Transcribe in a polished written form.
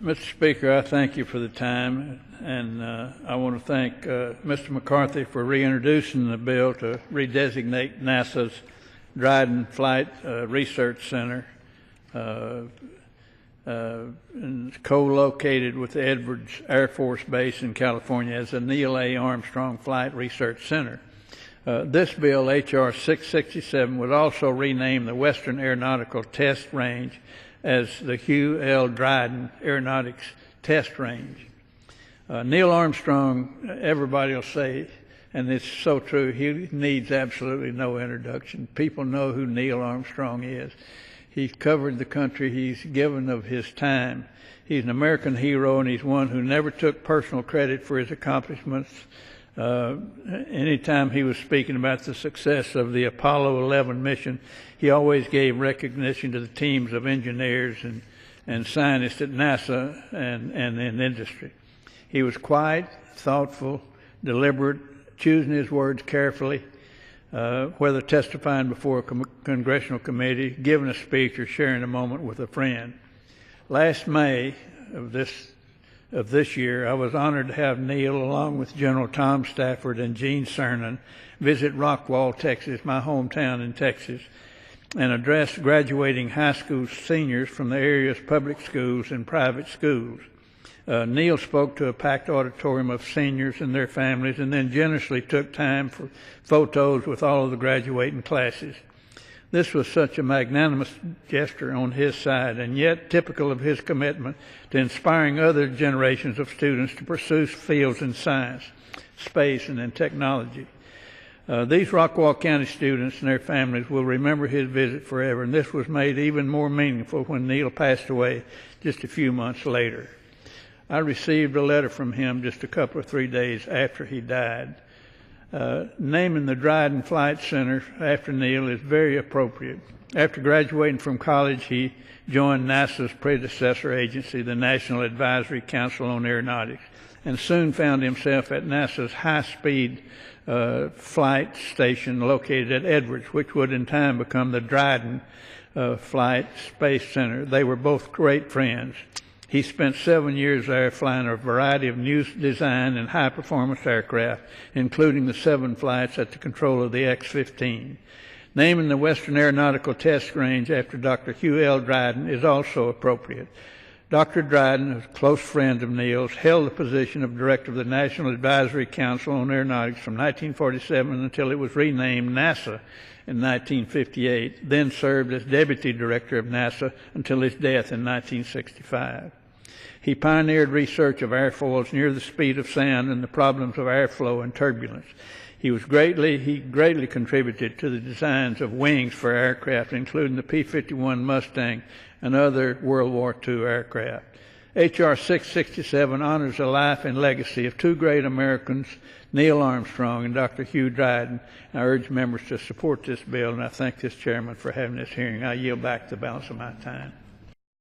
Mr. Speaker, I thank you for the time, and I want to thank Mr. McCarthy for reintroducing the bill to redesignate NASA's Dryden Flight Research Center, and co-located with the Edwards Air Force Base in California as the Neil A. Armstrong Flight Research Center. This bill, H.R. 667, would also rename the Western Aeronautical Test Range as the Hugh L. Dryden Aeronautics Test Range. Neil Armstrong, everybody will say, and it's so true, he needs absolutely no introduction. People know who Neil Armstrong is. He's covered the country. He's given of his time. He's an American hero, and he's one who never took personal credit for his accomplishments. Anytime he was speaking about the success of the Apollo 11 mission, he always gave recognition to the teams of engineers and scientists at NASA and in industry. He was quiet, thoughtful, deliberate, choosing his words carefully, whether testifying before a congressional committee, giving a speech, or sharing a moment with a friend. Last May of this year, I was honored to have Neil, along with General Tom Stafford and Gene Cernan, visit Rockwall, Texas, my hometown in Texas, and address graduating high school seniors from the area's public schools and private schools. Neil spoke to a packed auditorium of seniors and their families, and then generously took time for photos with all of the graduating classes. This was such a magnanimous gesture on his side, and yet typical of his commitment to inspiring other generations of students to pursue fields in science, space, and in technology. These Rockwall County students and their families will remember his visit forever, and this was made even more meaningful when Neil passed away just a few months later. I received a letter from him just a couple of 3 days after he died. Naming the Dryden Flight Center after Neil is very appropriate. After graduating from college, he joined NASA's predecessor agency, the National Advisory Council on Aeronautics, and soon found himself at NASA's high-speed flight station located at Edwards, which would in time become the Dryden Flight Space Center. They were both great friends. He spent 7 years there flying a variety of new design and high-performance aircraft, including the 7 flights at the control of the X-15. Naming the Western Aeronautical Test Range after Dr. Hugh L. Dryden is also appropriate. Dr. Dryden, a close friend of Neil's, held the position of Director of the National Advisory Council on Aeronautics from 1947 until it was renamed NASA in 1958, then served as Deputy Director of NASA until his death in 1965. He pioneered research of airfoils near the speed of sound and the problems of airflow and turbulence. He greatly contributed to the designs of wings for aircraft, including the P-51 Mustang and other World War II aircraft. H.R. 667 honors the life and legacy of 2 great Americans, Neil Armstrong and Dr. Hugh Dryden. I urge members to support this bill, and I thank this chairman for having this hearing. I yield back the balance of my time.